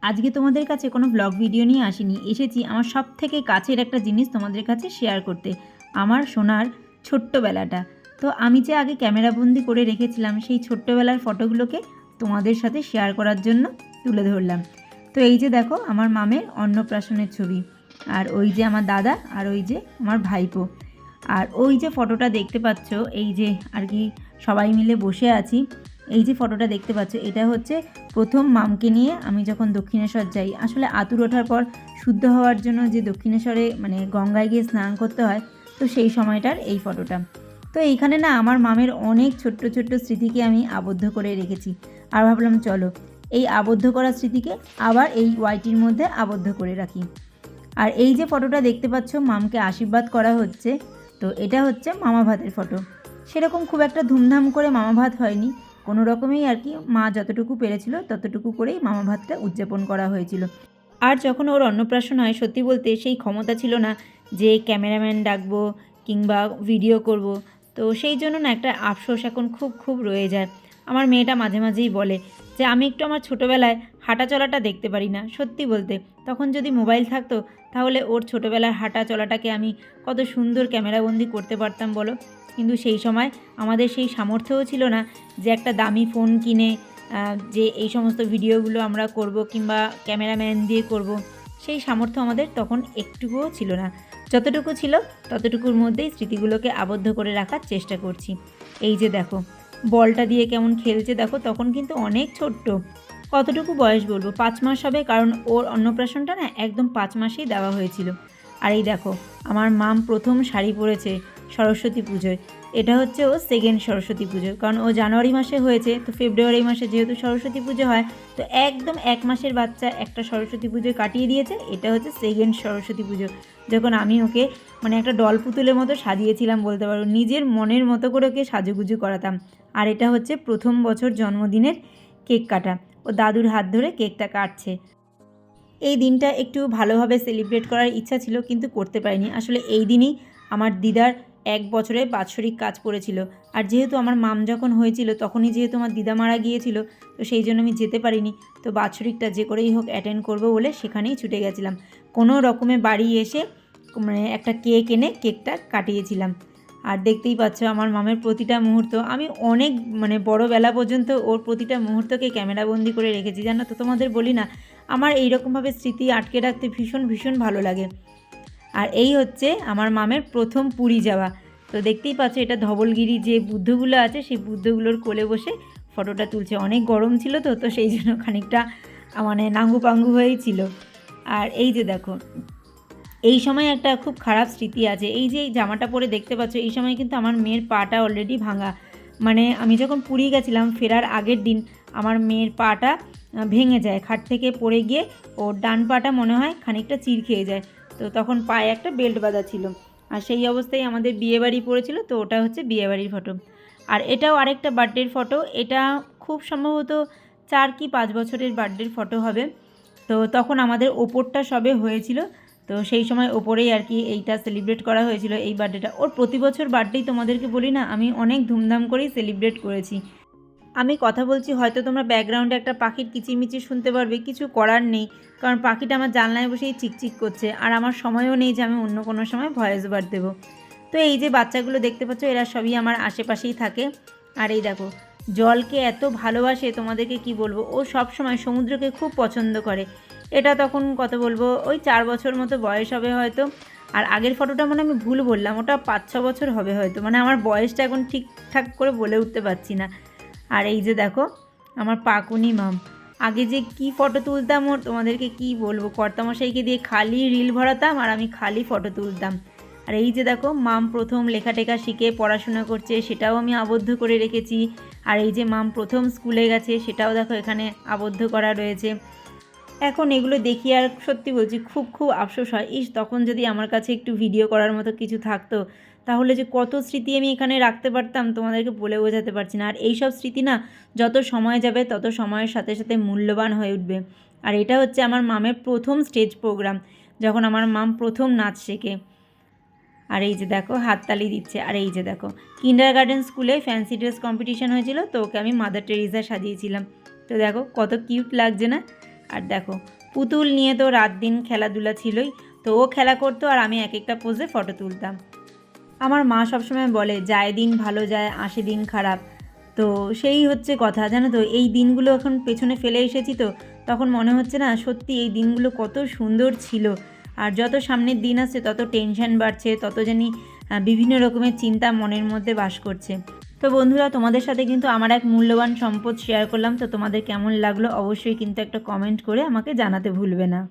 আজকে তোমাদের কাছে কোনো ব্লগ ভিডিও নিয়ে আসিনি, এসেছি আমার সবথেকে কাছের একটা জিনিস তোমাদের কাছে শেয়ার করতে, আমার সোনার ছোট্টবেলাটা। তো আমি যে আগে ক্যামেরাবন্দি করে রেখেছিলাম সেই ছোট্টবেলার ফটোগুলোকে তোমাদের সাথে শেয়ার করার জন্য তুলে ধরলাম। তো এই যে দেখো আমার মামের অন্নপ্রাশনের ছবি, আর ওই যে আমার দাদা, আর ওই যে আমার ভাইপো। আর ওই যে ফটোটা দেখতে পাচ্ছ, এই যে আর কি সবাই মিলে বসে আছি, এই যে ফটোটা দেখতে পাচ্ছ, এটা হচ্ছে প্রথম মামকে নিয়ে আমি যখন দক্ষিণেশ্বর যাই। আসলে আতুর ওঠার পর শুদ্ধ হওয়ার জন্য যে দক্ষিণেশ্বরে মানে গঙ্গায় গিয়ে স্নান করতে হয়, তো সেই সময়টার এই ফটোটা। তো এইখানে না আমার মামের অনেক ছোট্ট ছোট্ট স্মৃতিকে আমি আবদ্ধ করে রেখেছি। আর ভাবলাম চলো এই আবদ্ধ করা স্মৃতিকে আবার এই ওয়াইটির মধ্যে আবদ্ধ করে রাখি। আর এই যে ফটোটা দেখতে পাচ্ছ, মামকে আশীর্বাদ করা হচ্ছে, তো এটা হচ্ছে মামা ভাতের ফটো। সেরকম খুব একটা ধুমধাম করে মামা ভাত হয়নি, কোনো রকমেই আর কি মা যতটুকু পেরেছিল ততটুকু করেই মামা ভাতটা উদযাপন করা হয়েছিল। আর যখন ওর অন্নপ্রাশন হয়, সত্যি বলতে সেই ক্ষমতা ছিল না যে ক্যামেরাম্যান ডাকবো কিংবা ভিডিও করব। তো সেই জন্য না একটা আফসোস এখন খুব খুব রয়ে যায়। আমার মেয়েটা মাঝে মাঝেই বলে যে আমি একটু আমার ছোটোবেলায় হাঁটা চলাটা দেখতে পারি না। সত্যি বলতে তখন যদি মোবাইল থাকতো তাহলে ওর ছোটোবেলার হাঁটা চলাটাকে আমি কত সুন্দর ক্যামেরাবন্দি করতে পারতাম বলো। কিন্তু সেই সময় আমাদের সেই সামর্থ্যও ছিল না যে একটা দামি ফোন কিনে যে এই সমস্ত ভিডিওগুলো আমরা করব কিংবা ক্যামেরাম্যান দিয়ে করব। সেই সামর্থ্য আমাদের তখন একটুকুও ছিল না। যতটুকু ছিল ততটুকুর মধ্যেই স্মৃতিগুলোকে আবদ্ধ করে রাখার চেষ্টা করছি। এই যে দেখো বলটা দিয়ে কেমন খেলছে দেখো, তখন কিন্তু অনেক ছোট্ট। কতটুকু বয়স বলবো, 5 মাস হবে, কারণ ওর অন্নপ্রাশনটা না একদম 5 মাসেই দেওয়া হয়েছিল। আর এই দেখো আমার মাম প্রথম শাড়ি পরেছে সরস্বতী পুজোয়। এটা হচ্ছে ও সেকেন্ড সরস্বতী পুজো, কারণ ও জানুয়ারি মাসে হয়েছে, তো ফেব্রুয়ারি মাসে যেহেতু সরস্বতী পুজো হয়, তো একদম 1 মাসের বাচ্চা একটা সরস্বতী পুজো কাটিয়ে দিয়েছে। এটা হচ্ছে সেকেন্ড সরস্বতী পুজো, যখন আমি ওকে মানে একটা ডল পুতুলের মতো সাজিয়েছিলাম বলতে পারো, নিজের মনের মতো করে ওকে সাজুগুজু করাতাম। আর এটা হচ্ছে প্রথম বছর জন্মদিনের কেক কাটা, ও দাদুর হাত ধরে কেকটা কাটছে। এই দিনটা একটু ভালোভাবে সেলিব্রেট করার ইচ্ছা ছিল, কিন্তু করতে পারিনি। আসলে এই দিনই আমার দিদার 1 বছরের বাৎসরিক কাজ পড়েছিল। আর যেহেতু আমার মাম যখন হয়েছিল তখনই যেহেতু আমার দিদা মারা গিয়েছিল, তো সেই জন্য আমি যেতে পারিনি। তো বাৎসরিকটা যে করেই হোক অ্যাটেন্ড করবো বলে সেখানেই ছুটে গেছিলাম। কোনো রকমে বাড়ি এসে মানে একটা কেক এনে কেকটা কাটিয়েছিলাম। আর দেখতেই পাচ্ছ আমার মামের প্রতিটা মুহূর্ত আমি অনেক মানে বড়োবেলা পর্যন্ত ওর প্রতিটা মুহূর্তকে ক্যামেরাবন্দি করে রেখেছি। জানো তো, তোমাদের বলি না, আমার এইরকমভাবে স্মৃতি আটকে রাখতে ভীষণ ভীষণ ভালো লাগে। আর এই হচ্ছে আমার মামের প্রথম পুরী যাওয়া। তো দেখতেই পাচ্ছ এটা ধবলগিরি যে বুদ্ধগুলো আছে সেই বুদ্ধগুলোর কোলে বসে ফটোটা তুলছে। অনেক গরম ছিল তো তো সেই জন্য খানিকটা মানে নাঙ্গু পাঙ্গু হয়েই ছিল। আর এই যে দেখো এই সময় একটা খুব খারাপ স্মৃতি আছে। এই যে এই জামাটা পরে দেখতে পাচ্ছ, এই সময় কিন্তু আমার মেয়ের পাটা অলরেডি ভাঙা। মানে আমি যখন পুরী গেছিলাম ফেরার আগের দিন আমার মেয়ের পাটা ভেঙে যায়, খাট থেকে পড়ে গিয়ে ওর ডান পাটা মনে হয় খানিকটা চির খেয়ে যায়। তো তখন পায়ে একটা বেল্ট বাঁধা ছিল, আর সেই অবস্থায় আমাদের বিয়েবাড়ি পড়েছিল। তো ওটা হচ্ছে বিয়েবাড়ির ফটো। আর এটাও আরেকটা বার্থডের ফটো, এটা খুব সম্ভবত 4 কি 5 বছরের বার্থডের ফটো হবে। তো তখন আমাদের ওপরটা সবে হয়েছিল, তো সেই সময় ওপরেই আর কি এইটা সেলিব্রেট করা হয়েছিল এই বার্থডেটা। ওর প্রতি বছর বার্থডেই তোমাদেরকে বলি না আমি অনেক ধুমধাম করেই সেলিব্রেট করেছি। আমি কথা বলছি হয়তো তোমরা ব্যাকগ্রাউন্ডে একটা পাখির কিচিরমিচির শুনতে পারবে, কিছু করার নেই, কারণ পাখিটা আমার জানলায় বসেই চিকচিক করছে, আর আমার সময়ও নেই যে আমি অন্য কোনো সময় ভয়েস ওভার দেবো। তো এই যে বাচ্চাগুলো দেখতে পাচ্ছ এরা সবই আমার আশেপাশেই থাকে। আর এই দেখো জলকে এত ভালোবাসে, তোমাদেরকে কি বলবো, ও সব সময় সমুদ্রকে খুব পছন্দ করে। এটা তখন কত বলবো, ওই 4 বছর মতো বয়স হবে হয়তো। আর আগের ফটোটা মানে আমি ভুল বললাম, ওটা 5-6 বছর হবে হয়তো, মানে আমার বয়সটা এখন ঠিকঠাক করে বলে উঠতে পারছি না। আর এই যে দেখো আমার পাকুনি মাম, আগে যে কি ফটো তুলতাম ওর তোমাদেরকে কি বলবো, কর্তামশাইকে দিয়ে খালি রিল ভরাতাম আর আমি খালি ফটো তুলতাম। আর এই যে দেখো মাম প্রথম লেখাটেখা শিখে পড়াশোনা করছে, সেটাও আমি আবদ্ধ করে রেখেছি। আর এই যে মাম প্রথম স্কুলে গেছে সেটাও দেখো এখানে আবদ্ধ করা রয়েছে। এখন এগুলো দেখি আর সত্যি বলছি খুব খুব আফসোস হয়, ইস তখন যদি আমার কাছে একটু ভিডিও করার মতো কিছু থাকতো, তাহলে যে কত স্মৃতি আমি এখানে রাখতে পারতাম তোমাদেরকে বলে বোঝাতে পারছি না। আর এই সব স্মৃতি না যত সময় যাবে তত সময়ের সাথে সাথে মূল্যবান হয়ে উঠবে। আর এটা হচ্ছে আমার মামের প্রথম স্টেজ প্রোগ্রাম, যখন আমার মাম প্রথম নাচ শেখে। আর এই যে দেখো হাততালি দিচ্ছে। আর এই যে দেখো কিন্ডারগার্টেন স্কুলে ফ্যান্সি ড্রেস কম্পিটিশন হয়েছিল, তো ওকে আমি মাদার টেরিজা সাজিয়েছিলাম। তো দেখো কত কিউট লাগছে না। আর দেখো পুতুল নিয়ে তো রাত দিন খেলাধুলা ছিলই, তো ও খেলা করতো আর আমি এক একটা পোজে ফটো তুলতাম। আমার মা সবসময় বলে যায় দিন ভালো যায় আসে দিন খারাপ, তো সেই হচ্ছে কথা, জানো তো এই দিনগুলো এখন পেছনে ফেলে এসেছি, তো তখন মনে হচ্ছে না সত্যি এই দিনগুলো কত সুন্দর ছিল। আর যত সামনের দিন আসছে তত টেনশন বাড়ছে, তত জানি বিভিন্ন রকমের চিন্তা মনের মধ্যে বাস করছে। তো বন্ধুরা, তোমাদের সাথে কিন্তু আমার এক মূল্যবান সম্পদ শেয়ার করলাম, তো তোমাদের কেমন লাগলো অবশ্যই কিন্তু একটা কমেন্ট করে আমাকে জানাতে ভুলবে না।